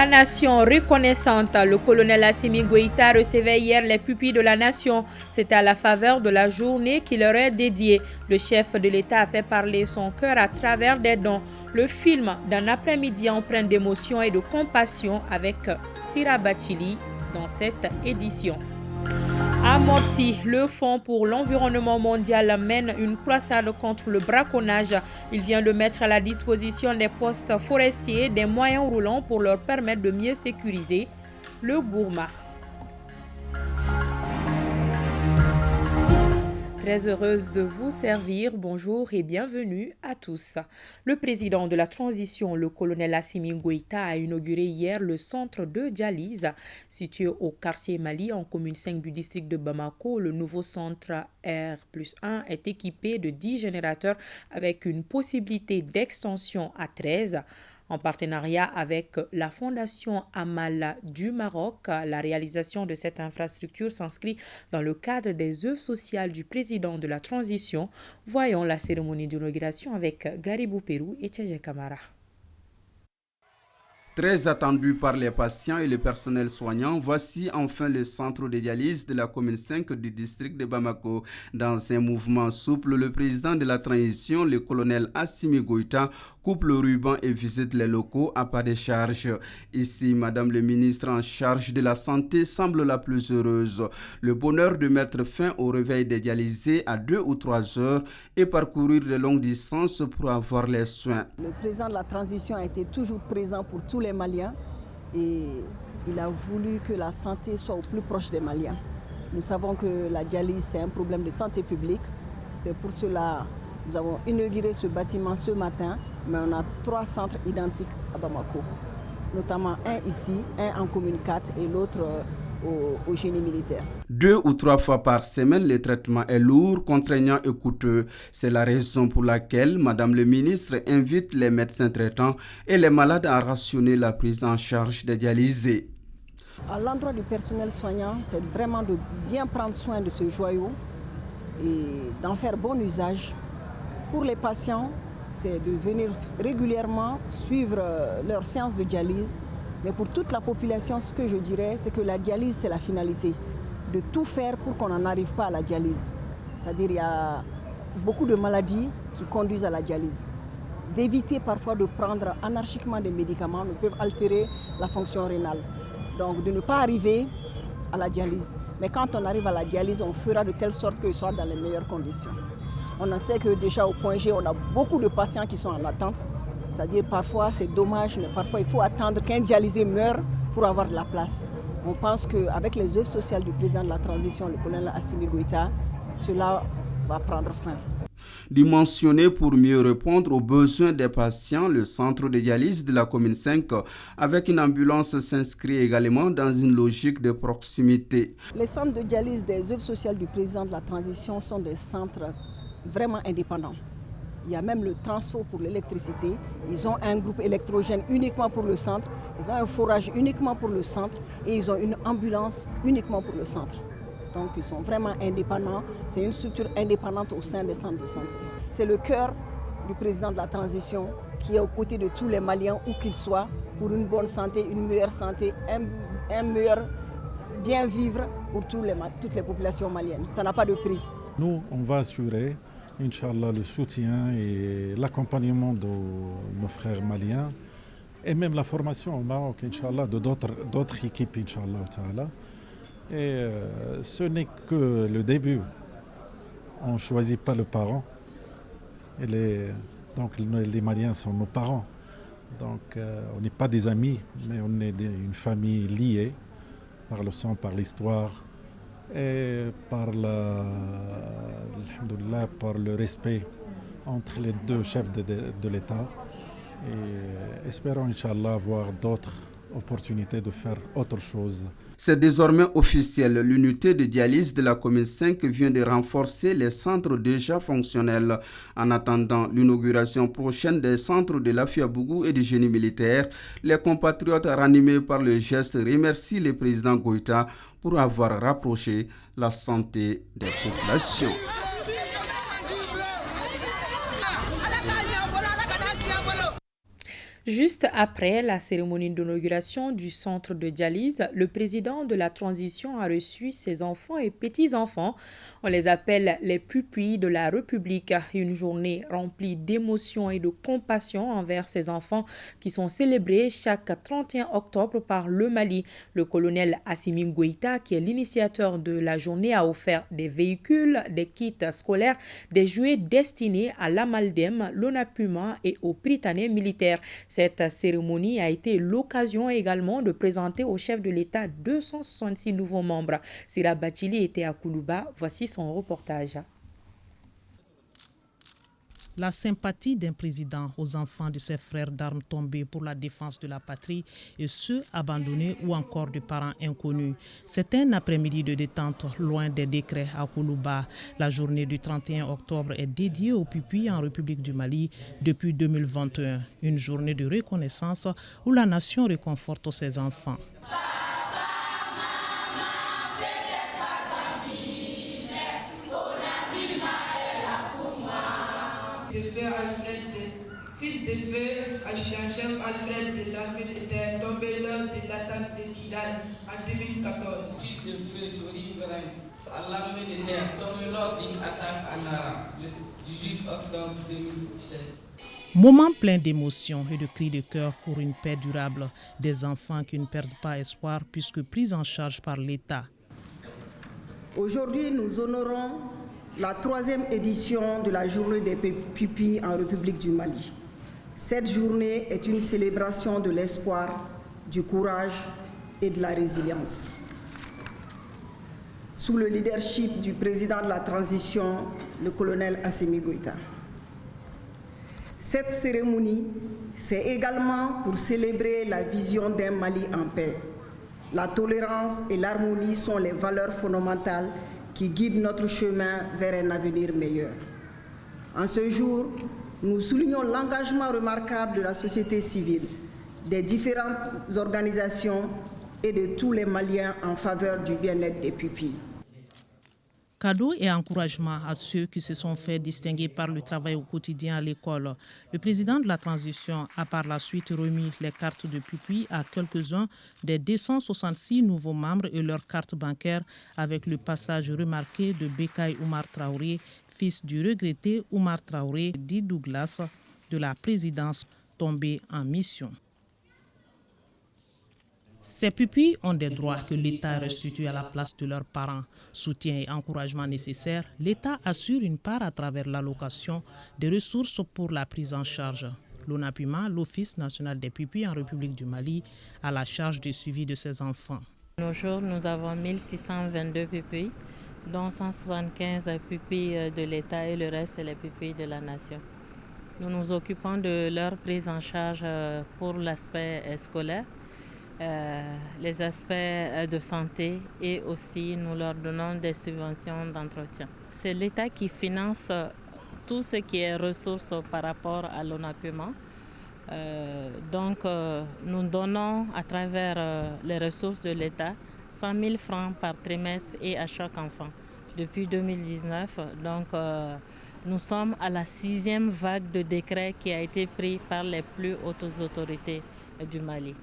La nation reconnaissante. Le colonel Assimi Goïta recevait hier les pupilles de la nation. C'était à la faveur de la journée qui leur est dédiée. Le chef de l'État a fait parler son cœur à travers des dons. Le film d'un après-midi empreint d'émotion et de compassion avec Sira Bachili dans cette édition. Amorti, le Fonds pour l'environnement mondial mène une croisade contre le braconnage. Il vient de mettre à la disposition des postes forestiers des moyens roulants pour leur permettre de mieux sécuriser le gourmand. Très heureuse de vous servir. Bonjour et bienvenue à tous. Le président de la transition, le colonel Assimi Goïta, a inauguré hier le centre de dialyse situé au quartier Mali en commune 5 du district de Bamako. Le nouveau centre R+1 est équipé de 10 générateurs avec une possibilité d'extension à 13. En partenariat avec la Fondation Amal du Maroc, la réalisation de cette infrastructure s'inscrit dans le cadre des œuvres sociales du président de la transition. Voyons la cérémonie d'inauguration avec Garibou Pérou et Tchèje Kamara. Très attendu par les patients et le personnel soignant, voici enfin le centre de dialyse de la commune 5 du district de Bamako. Dans un mouvement souple, le président de la transition, le colonel Assimi Goïta, coupe le ruban et visite les locaux à pas de charge. Ici, Madame le ministre en charge de la santé semble la plus heureuse. Le bonheur de mettre fin au réveil des dialysés à 2 ou 3 heures et parcourir de longues distances pour avoir les soins. Le président de la transition a été toujours présent pour tous les Maliens et il a voulu que la santé soit au plus proche des Maliens. Nous savons que la dialyse, c'est un problème de santé publique. C'est pour cela que nous avons inauguré ce bâtiment ce matin, mais on a 3 centres identiques à Bamako, notamment un ici, un en commune 4 et l'autre au génie militaire. 2 ou 3 fois par semaine, le traitement est lourd, contraignant et coûteux. C'est la raison pour laquelle Madame le ministre invite les médecins traitants et les malades à rationner la prise en charge des dialysés. À l'endroit du personnel soignant, c'est vraiment de bien prendre soin de ce joyau et d'en faire bon usage. Pour les patients, c'est de venir régulièrement suivre leur séance de dialyse. Mais pour toute la population, ce que je dirais, c'est que la dialyse, c'est la finalité. De tout faire pour qu'on n'en arrive pas à la dialyse. C'est-à-dire qu'il y a beaucoup de maladies qui conduisent à la dialyse. D'éviter parfois de prendre anarchiquement des médicaments qui peuvent altérer la fonction rénale. Donc de ne pas arriver à la dialyse. Mais quand on arrive à la dialyse, on fera de telle sorte qu'ils soient dans les meilleures conditions. On en sait que déjà au point G, on a beaucoup de patients qui sont en attente. C'est-à-dire parfois c'est dommage, mais parfois il faut attendre qu'un dialysé meure pour avoir de la place. On pense qu'avec les œuvres sociales du président de la transition, le colonel Assimi Goïta, cela va prendre fin. Dimensionné pour mieux répondre aux besoins des patients, le centre de dialyse de la commune 5 avec une ambulance s'inscrit également dans une logique de proximité. Les centres de dialyse des œuvres sociales du président de la transition sont des centres vraiment indépendants. Il y a même le transfo pour l'électricité. Ils ont un groupe électrogène uniquement pour le centre. Ils ont un forage uniquement pour le centre. Et ils ont une ambulance uniquement pour le centre. Donc ils sont vraiment indépendants. C'est une structure indépendante au sein des centres de santé. C'est le cœur du président de la transition qui est aux côtés de tous les Maliens, où qu'ils soient, pour une bonne santé, une meilleure santé, un meilleur bien vivre pour toutes les populations maliennes. Ça n'a pas de prix. Nous, on va assurer Inch'Allah, le soutien et l'accompagnement de nos frères maliens et même la formation au Maroc, Inch'Allah, de d'autres équipes, Inch'Allah. Et ce n'est que le début. On ne choisit pas le parent. Donc les Maliens sont nos parents. Donc on n'est pas des amis, mais on est une famille liée par le sang, par l'histoire. Et par le respect entre les deux chefs de l'État. Et espérons, Inch'Allah, avoir d'autres opportunités de faire autre chose. C'est désormais officiel. L'unité de dialyse de la commune 5 vient de renforcer les centres déjà fonctionnels. En attendant l'inauguration prochaine des centres de l'Afiabougou et du génie militaire, les compatriotes ranimés par le geste remercient le président Goïta pour avoir rapproché la santé des populations. Juste après la cérémonie d'inauguration du centre de dialyse, le président de la transition a reçu ses enfants et petits-enfants. On les appelle les pupilles de la République. Une journée remplie d'émotions et de compassion envers ces enfants qui sont célébrés chaque 31 octobre par le Mali. Le colonel Assimi Goïta, qui est l'initiateur de la journée, a offert des véhicules, des kits scolaires, des jouets destinés à l'Amaldem, l'ONAPUMA et aux Prytanée militaires. Cette cérémonie a été l'occasion également de présenter au chef de l'État 266 nouveaux membres. Sira Bachili était à Koulouba. Voici son reportage. La sympathie d'un président aux enfants de ses frères d'armes tombés pour la défense de la patrie et ceux abandonnés ou encore de parents inconnus. C'est un après-midi de détente loin des décrets à Koulouba. La journée du 31 octobre est dédiée aux pupilles en République du Mali depuis 2021. Une journée de reconnaissance où la nation réconforte ses enfants. Fils de feu, chef Alfred de l'armée de terre, tombé lors de l'attaque de Kidal en 2014. Fils de feu Sori Ibrahim, à l'armée de terre, tombé lors d'une attaque à Nara, le 18 octobre 2017. Moment plein d'émotions et de cris de cœur pour une paix durable. Des enfants qui ne perdent pas espoir puisque pris en charge par l'État. Aujourd'hui, nous honorons la 3e édition de la journée des pupilles en République du Mali. Cette journée est une célébration de l'espoir, du courage et de la résilience. Sous le leadership du président de la transition, le colonel Assimi Goïta. Cette cérémonie, c'est également pour célébrer la vision d'un Mali en paix. La tolérance et l'harmonie sont les valeurs fondamentales qui guident notre chemin vers un avenir meilleur. En ce jour, nous soulignons l'engagement remarquable de la société civile, des différentes organisations et de tous les Maliens en faveur du bien-être des pupilles. Cadeau et encouragement à ceux qui se sont fait distinguer par le travail au quotidien à l'école. Le président de la transition a par la suite remis les cartes de pupilles à quelques-uns des 266 nouveaux membres et leurs cartes bancaires avec le passage remarqué de Bekay Oumar Traoré, fils du regretté Oumar Traoré, dit Douglas, de la présidence tombé en mission. Ces pupilles ont des droits que l'État restitue à la place de leurs parents. Soutien et encouragement nécessaires, l'État assure une part à travers l'allocation des ressources pour la prise en charge. L'ONAPUMA, l'Office national des pupilles en République du Mali, a la charge du suivi de ces enfants. Nos jours, nous avons 1622 pupilles, dont 175 pupilles de l'État et le reste, c'est les pupilles de la nation. Nous nous occupons de leur prise en charge pour l'aspect scolaire, les aspects de santé et aussi nous leur donnons des subventions d'entretien. C'est l'État qui finance tout ce qui est ressources par rapport à l'ONAPUMA. Donc nous donnons à travers les ressources de l'État 100 000 francs par trimestre et à chaque enfant. Depuis 2019, donc nous sommes à la 6e vague de décrets qui a été pris par les plus hautes autorités du Mali.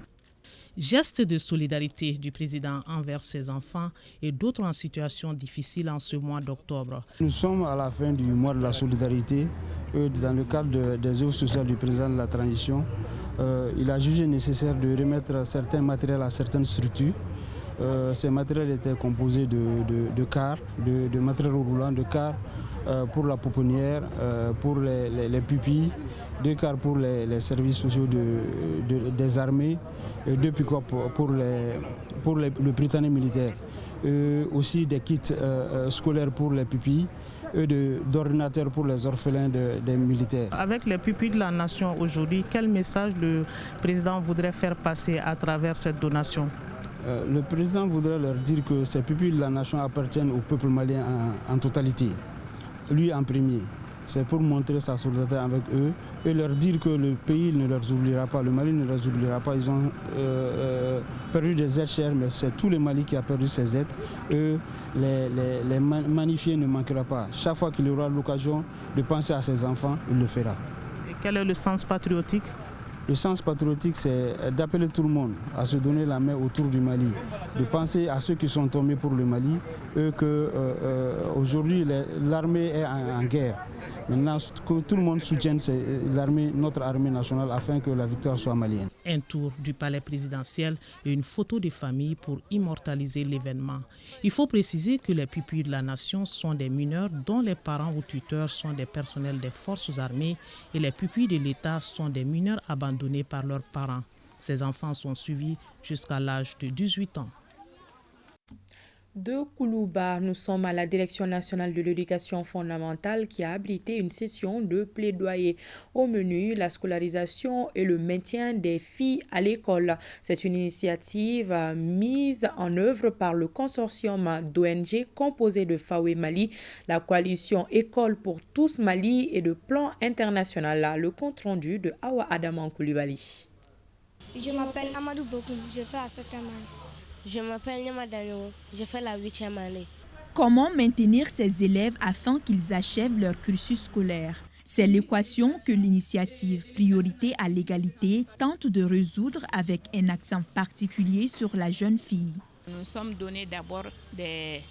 Geste de solidarité du président envers ses enfants et d'autres en situation difficile en ce mois d'octobre. Nous sommes à la fin du mois de la solidarité. Dans le cadre des œuvres sociales du président de la transition, il a jugé nécessaire de remettre certains matériels à certaines structures. Ces matériels étaient composés de cars, de matériels roulants, de cars pour la pouponnière, pour les pupilles, 2 cars pour les services sociaux des armées, 2 pick-up pour le Prytanée militaire, aussi des kits scolaires pour les pupilles, d'ordinateurs pour les orphelins des militaires. Avec les pupilles de la nation aujourd'hui, quel message le président voudrait faire passer à travers cette donation? Le président voudrait leur dire que ces pupilles de la nation appartiennent au peuple malien en totalité, lui en premier. C'est pour montrer sa solidarité avec eux et leur dire que le pays ne leur oubliera pas, le Mali ne les oubliera pas. Ils ont perdu des êtres chers, mais c'est tout le Mali qui a perdu ses êtres. Eux, les magnifier ne manquera pas. Chaque fois qu'il aura l'occasion de penser à ses enfants, il le fera. Et quel est le sens patriotique? Le sens patriotique, c'est d'appeler tout le monde à se donner la main autour du Mali, de penser à ceux qui sont tombés pour le Mali, qu'aujourd'hui l'armée est en guerre. Maintenant, que tout le monde soutienne notre armée nationale afin que la victoire soit malienne. Un tour du palais présidentiel et une photo de famille pour immortaliser l'événement. Il faut préciser que les pupilles de la nation sont des mineurs dont les parents ou tuteurs sont des personnels des forces armées et les pupilles de l'État sont des mineurs abandonnés par leurs parents. Ces enfants sont suivis jusqu'à l'âge de 18 ans. De Koulouba, nous sommes à la Direction nationale de l'éducation fondamentale qui a abrité une session de plaidoyer. Au menu, la scolarisation et le maintien des filles à l'école. C'est une initiative mise en œuvre par le consortium d'ONG composé de FAWE Mali, la coalition École pour tous Mali et de Plan International. Le compte-rendu de Awa Adaman Koulibaly. Je m'appelle Amadou Bokoum, je fais à 7e année. Je m'appelle Nyama Daniel, je fais la 8e année. Comment maintenir ces élèves afin qu'ils achèvent leur cursus scolaire? C'est l'équation que l'initiative Priorité à l'égalité tente de résoudre avec un accent particulier sur la jeune fille. Nous sommes donnés d'abord des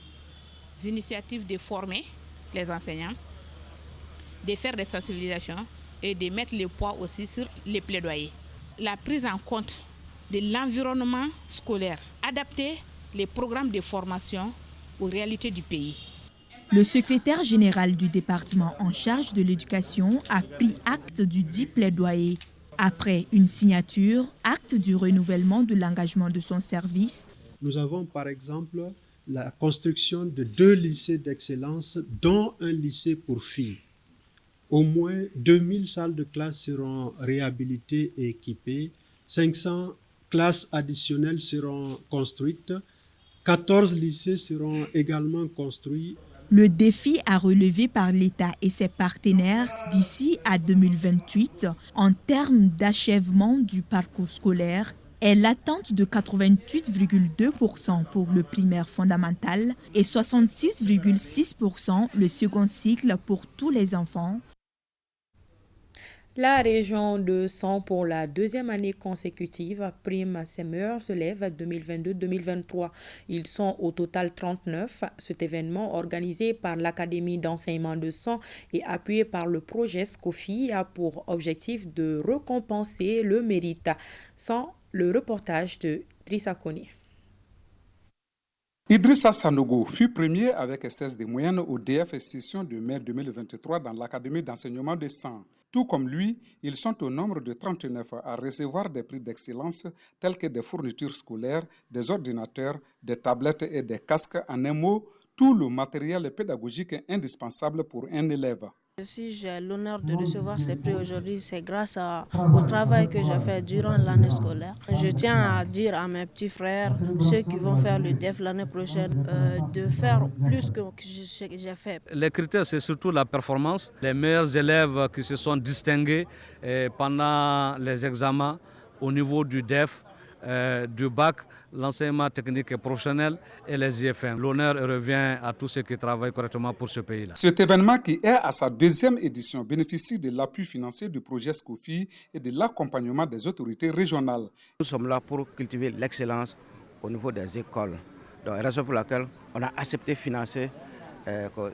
initiatives de former les enseignants, de faire des sensibilisations et de mettre le poids aussi sur les plaidoyers. La prise en compte de l'environnement scolaire, adapter les programmes de formation aux réalités du pays. Le secrétaire général du département en charge de l'éducation a pris acte du dit plaidoyer. Après une signature, acte du renouvellement de l'engagement de son service. Nous avons par exemple la construction de 2 lycées d'excellence, dont un lycée pour filles. Au moins 2000 salles de classe seront réhabilitées et équipées, 500 classes additionnelles seront construites, 14 lycées seront également construits. Le défi à relever par l'État et ses partenaires d'ici à 2028 en termes d'achèvement du parcours scolaire est l'attente de 88,2% pour le primaire fondamental et 66,6% le second cycle pour tous les enfants. La région de San, pour la 2e année consécutive, prime ses meilleurs élèves 2022-2023. Ils sont au total 39. Cet événement, organisé par l'Académie d'enseignement de San et appuyé par le projet SCOFI, a pour objectif de récompenser le mérite. Sans le reportage de Idrissa Kone. Idrissa Sanogo fut premier avec 16 de moyenne au DF session de mai 2023 dans l'Académie d'enseignement de San. Tout comme lui, ils sont au nombre de 39 à recevoir des prix d'excellence tels que des fournitures scolaires, des ordinateurs, des tablettes et des casques. En un mot, tout le matériel pédagogique indispensable pour un élève. Si j'ai l'honneur de recevoir ces prix aujourd'hui, c'est grâce au travail que j'ai fait durant l'année scolaire. Je tiens à dire à mes petits frères, ceux qui vont faire le DEF l'année prochaine, de faire plus que j'ai fait. Les critères, c'est surtout la performance. Les meilleurs élèves qui se sont distingués pendant les examens au niveau du DEF, du bac, l'enseignement technique et professionnel et les IFM. L'honneur revient à tous ceux qui travaillent correctement pour ce pays-là. Cet événement, qui est à sa 2e édition, bénéficie de l'appui financier du projet SCOFI et de l'accompagnement des autorités régionales. Nous sommes là pour cultiver l'excellence au niveau des écoles. Donc, raison pour laquelle on a accepté de financer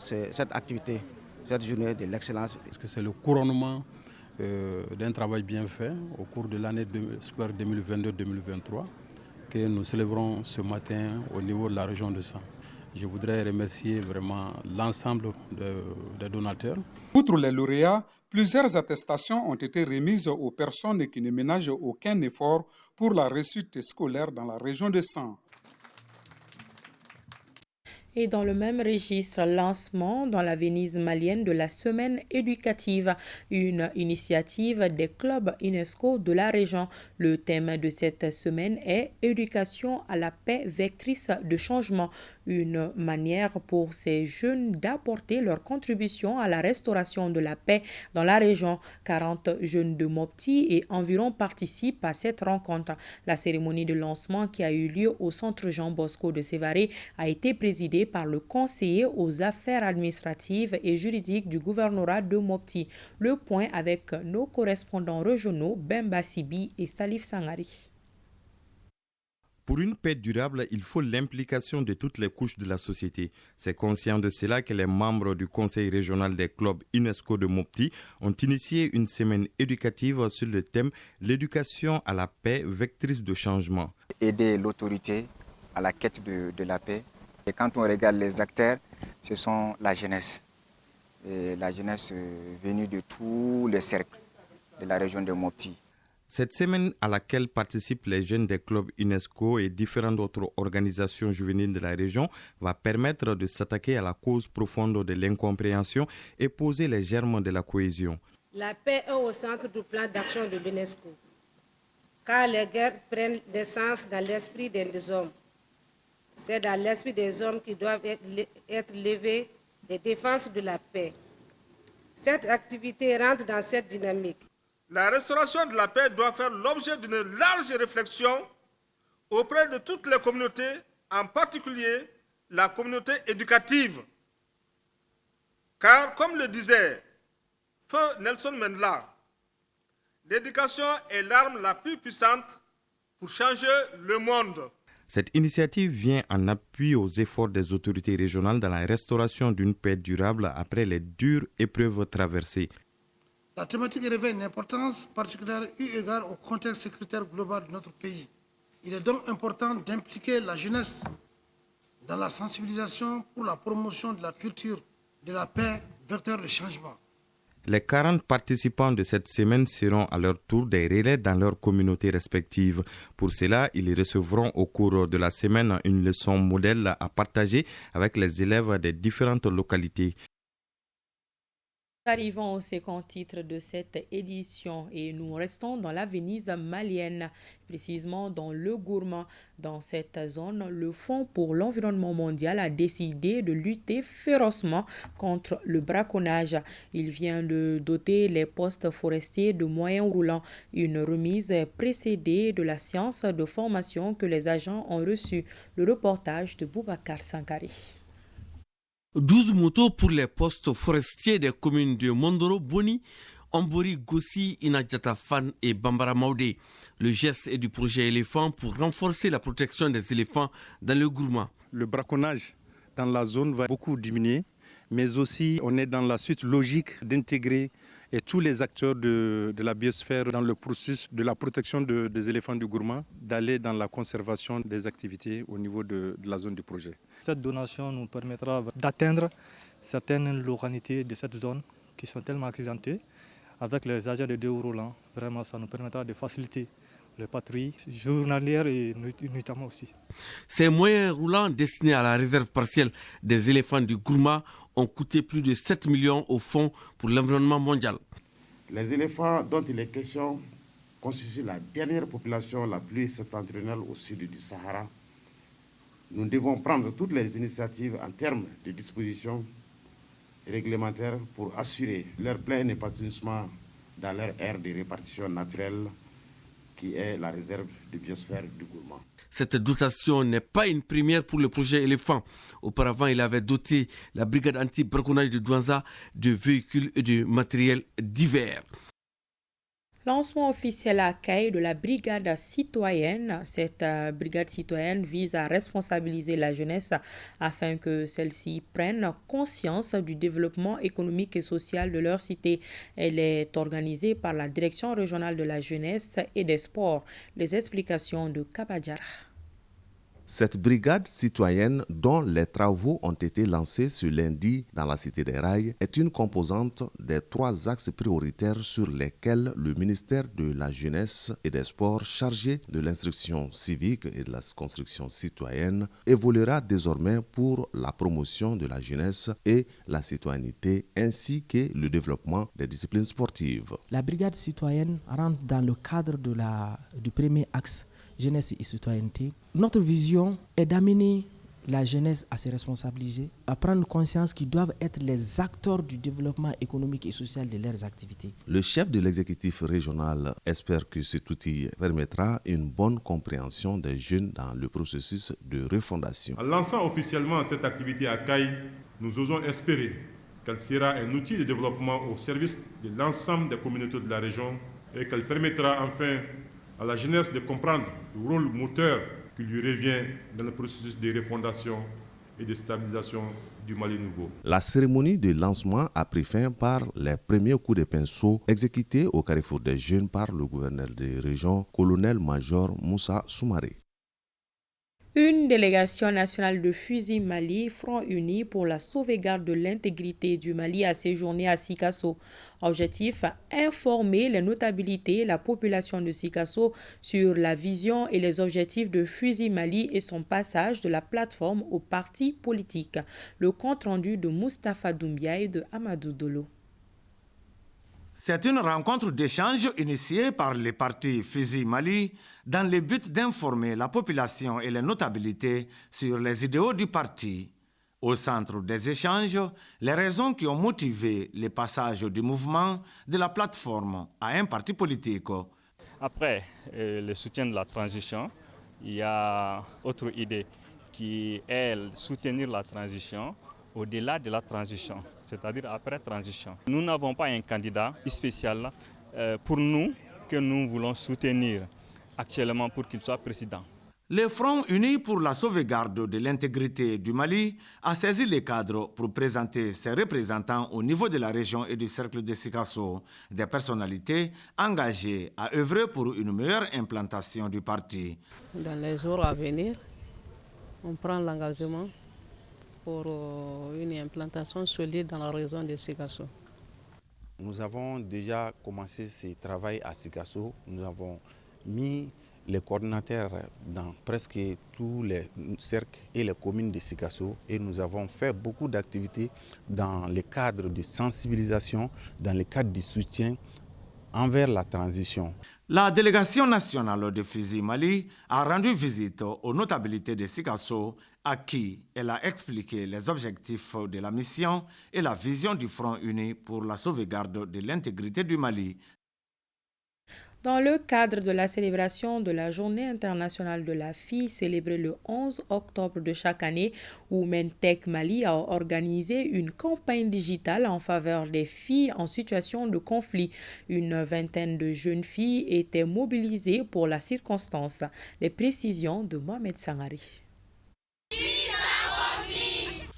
cette activité, cette journée de l'excellence. Parce que c'est le couronnement d'un travail bien fait au cours de l'année scolaire 2022-2023 que nous célébrons ce matin au niveau de la région de San. Je voudrais remercier vraiment l'ensemble des donateurs. Outre les lauréats, plusieurs attestations ont été remises aux personnes qui ne ménagent aucun effort pour la réussite scolaire dans la région de San. Et dans le même registre, lancement dans la Venise malienne de la semaine éducative, une initiative des clubs UNESCO de la région. Le thème de cette semaine est « Éducation à la paix vectrice de changement », une manière pour ces jeunes d'apporter leur contribution à la restauration de la paix dans la région. 40 jeunes de Mopti et environ participent à cette rencontre. La cérémonie de lancement qui a eu lieu au centre Jean Bosco de Sévaré a été présidée présidé par le conseiller aux affaires administratives et juridiques du gouvernorat de Mopti. Le point avec nos correspondants régionaux Bemba Sibi et Salif Sangari. Pour une paix durable, il faut l'implication de toutes les couches de la société. C'est conscient de cela que les membres du Conseil régional des clubs UNESCO de Mopti ont initié une semaine éducative sur le thème « L'éducation à la paix, vectrice de changement ». Aider l'autorité à la quête de la paix. Et quand on regarde les acteurs, ce sont la jeunesse. Et la jeunesse venue de tous les cercles de la région de Mopti. Cette semaine à laquelle participent les jeunes des clubs UNESCO et différentes autres organisations juvéniles de la région va permettre de s'attaquer à la cause profonde de l'incompréhension et poser les germes de la cohésion. La paix est au centre du plan d'action de l'UNESCO, car les guerres prennent naissance dans l'esprit des hommes. C'est dans l'esprit des hommes qui doivent être levées les défenses de la paix. Cette activité rentre dans cette dynamique. La restauration de la paix doit faire l'objet d'une large réflexion auprès de toutes les communautés, en particulier la communauté éducative. Car, comme le disait Feu Nelson Mandela, l'éducation est l'arme la plus puissante pour changer le monde. Cette initiative vient en appui aux efforts des autorités régionales dans la restauration d'une paix durable après les dures épreuves traversées. La thématique revêt une importance particulière eu égard au contexte sécuritaire global de notre pays. Il est donc important d'impliquer la jeunesse dans la sensibilisation pour la promotion de la culture de la paix, vecteur de changement. Les 40 participants de cette semaine seront à leur tour des relais dans leurs communautés respectives. Pour cela, ils recevront au cours de la semaine une leçon modèle à partager avec les élèves des différentes localités. Arrivons au second titre de cette édition et nous restons dans la Venise malienne, précisément dans le Gourma. Dans cette zone, le Fonds pour l'environnement mondial a décidé de lutter férocement contre le braconnage. Il vient de doter les postes forestiers de moyens roulants, une remise précédée de la séance de formation que les agents ont reçue. Le reportage de Boubacar Sankari. 12 motos pour les postes forestiers des communes de Mondoro, Boni, Ambori, Gossi, Inadjata Fan et Bambara Maoudé. Le geste est du projet éléphant pour renforcer la protection des éléphants dans le Gourma. Le braconnage dans la zone va beaucoup diminuer, mais aussi on est dans la suite logique d'intégrer et tous les acteurs de la biosphère dans le processus de la protection des éléphants du Gourma, d'aller dans la conservation des activités au niveau de la zone du projet. Cette donation nous permettra d'atteindre certaines localités de cette zone qui sont tellement accidentées. Avec les agents de deux roulants, vraiment ça nous permettra de faciliter les patrouilles journalières et notamment aussi. Ces moyens roulants destinés à la réserve partielle des éléphants du Gourma ont coûté plus de 7 millions au Fonds pour l'environnement mondial. Les éléphants dont il est question constituent la dernière population la plus septentrionale au sud du Sahara. Nous devons prendre toutes les initiatives en termes de dispositions réglementaires pour assurer leur plein épanouissement dans leur aire de répartition naturelle qui est la réserve de biosphère du Gourma. Cette dotation n'est pas une première pour le projet éléphant. Auparavant, il avait doté la brigade anti-braconnage de Douanza de véhicules et de matériel divers. Lancement officiel à Caille de la brigade citoyenne. Cette brigade citoyenne vise à responsabiliser la jeunesse afin que celle-ci prenne conscience du développement économique et social de leur cité. Elle est organisée par la Direction régionale de la jeunesse et des sports. Les explications de Kabadjara. Cette brigade citoyenne, dont les travaux ont été lancés ce lundi dans la Cité des Rails, est une composante des 3 axes prioritaires sur lesquels le ministère de la Jeunesse et des Sports, chargé de l'instruction civique et de la construction citoyenne, évoluera désormais pour la promotion de la jeunesse et la citoyenneté, ainsi que le développement des disciplines sportives. La brigade citoyenne rentre dans le cadre du premier axe jeunesse et citoyenneté. Notre vision est d'amener la jeunesse à se responsabiliser, à prendre conscience qu'ils doivent être les acteurs du développement économique et social de leurs activités. Le chef de l'exécutif régional espère que cet outil permettra une bonne compréhension des jeunes dans le processus de refondation. En lançant officiellement cette activité à Caille, nous osons espérer qu'elle sera un outil de développement au service de l'ensemble des communautés de la région et qu'elle permettra enfin à la jeunesse de comprendre le rôle moteur qui lui revient dans le processus de refondation et de stabilisation du Mali nouveau. La cérémonie de lancement a pris fin par les premiers coups de pinceau exécutés au carrefour des jeunes par le gouverneur de région, colonel-major Moussa Soumaré. Une délégation nationale de FUSI Mali, Front Uni pour la sauvegarde de l'intégrité du Mali, a séjourné à Sikasso. Objectif, informer les notabilités et la population de Sikasso sur la vision et les objectifs de FUSI Mali et son passage de la plateforme aux partis politiques. Le compte rendu de Moustapha Doumbia et de Amadou Dolo. C'est une rencontre d'échange initiée par les partis FUSI Mali dans le but d'informer la population et les notabilités sur les idéaux du parti. Au centre des échanges, les raisons qui ont motivé le passage du mouvement de la plateforme à un parti politique. Après le soutien de la transition, il y a autre idée qui est soutenir la transition au-delà de la transition, c'est-à-dire après transition. Nous n'avons pas un candidat spécial pour nous que nous voulons soutenir actuellement pour qu'il soit président. Le Front Uni pour la sauvegarde de l'intégrité du Mali a saisi les cadres pour présenter ses représentants au niveau de la région et du cercle de Sikasso, des personnalités engagées à œuvrer pour une meilleure implantation du parti. Dans les jours à venir, on prend l'engagement pour une implantation solide dans la région de Sikasso. Nous avons déjà commencé ce travail à Sikasso. Nous avons mis les coordinateurs dans presque tous les cercles et les communes de Sikasso et nous avons fait beaucoup d'activités dans le cadre de sensibilisation, dans le cadre du soutien envers la transition. La délégation nationale de FUSI Mali a rendu visite aux notabilités de Sikasso à qui elle a expliqué les objectifs de la mission et la vision du Front Uni pour la sauvegarde de l'intégrité du Mali. Dans le cadre de la célébration de la Journée internationale de la fille, célébrée le 11 octobre de chaque année, Women Tech Mali a organisé une campagne digitale en faveur des filles en situation de conflit. Une vingtaine de jeunes filles étaient mobilisées pour la circonstance. Les précisions de Mohamed Sangari.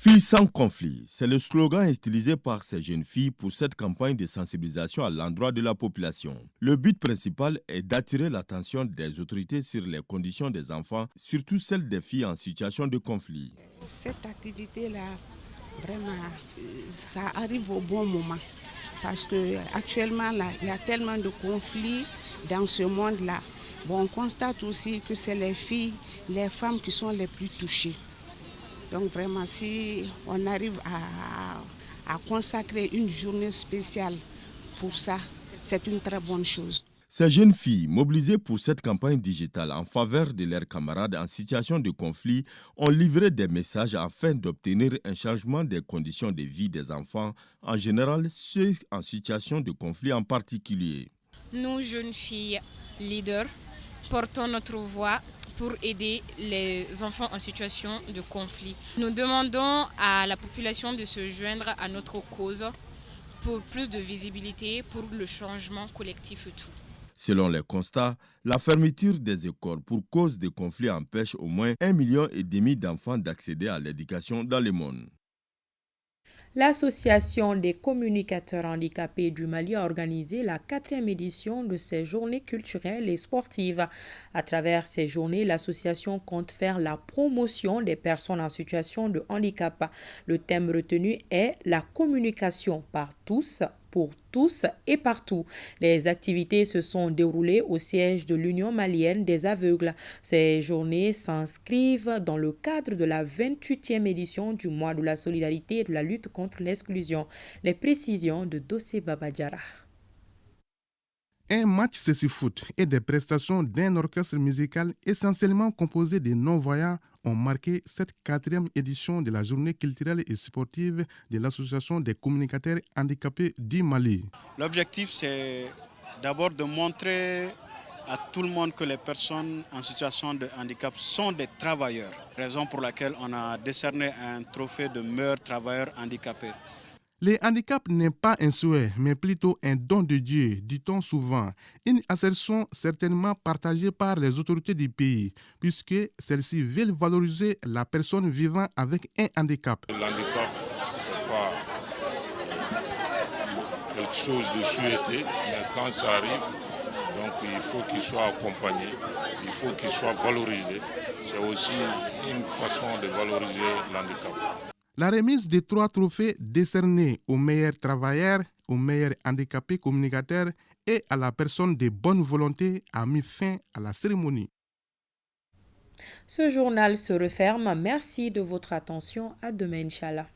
Filles sans conflit, c'est le slogan utilisé par ces jeunes filles pour cette campagne de sensibilisation à l'endroit de la population. Le but principal est d'attirer l'attention des autorités sur les conditions des enfants, surtout celles des filles en situation de conflit. Cette activité-là, vraiment, ça arrive au bon moment. Parce qu'actuellement, il y a tellement de conflits dans ce monde-là. Bon, on constate aussi que c'est les filles, les femmes qui sont les plus touchées. Donc vraiment, si on arrive à consacrer une journée spéciale pour ça, c'est une très bonne chose. Ces jeunes filles, mobilisées pour cette campagne digitale en faveur de leurs camarades en situation de conflit, ont livré des messages afin d'obtenir un changement des conditions de vie des enfants, en général ceux en situation de conflit en particulier. Nous, jeunes filles leaders, portons notre voix pour aider les enfants en situation de conflit. Nous demandons à la population de se joindre à notre cause pour plus de visibilité, pour le changement collectif et tout. Selon les constats, la fermeture des écoles pour cause de conflits empêche au moins 1,5 million d'enfants d'accéder à l'éducation dans le monde. L'Association des communicateurs handicapés du Mali a organisé la 4e édition de ces journées culturelles et sportives. À travers ces journées, l'association compte faire la promotion des personnes en situation de handicap. Le thème retenu est la communication par tous, pour tous et partout. Les activités se sont déroulées au siège de l'Union malienne des aveugles. Ces journées s'inscrivent dans le cadre de la 28e édition du mois de la solidarité et de la lutte contre l'exclusion. Les précisions de Dossé Babadjara. Un match ceci-foot et des prestations d'un orchestre musical essentiellement composé de non-voyants ont marqué cette 4e édition de la journée culturelle et sportive de l'Association des communicateurs handicapés du Mali. L'objectif, c'est d'abord de montrer à tout le monde que les personnes en situation de handicap sont des travailleurs, raison pour laquelle on a décerné un trophée de meilleur travailleur handicapé. Le handicap n'est pas un souhait, mais plutôt un don de Dieu, dit-on souvent. Une assertion certainement partagée par les autorités du pays, puisque celles-ci veulent valoriser la personne vivant avec un handicap. L'handicap, ce n'est pas quelque chose de souhaité, mais quand ça arrive, donc il faut qu'il soit accompagné, il faut qu'il soit valorisé. C'est aussi une façon de valoriser l'handicap. La remise des 3 trophées décernés aux meilleurs travailleurs, aux meilleurs handicapés communicateurs et à la personne de bonne volonté a mis fin à la cérémonie. Ce journal se referme. Merci de votre attention. À demain, Inch'Allah.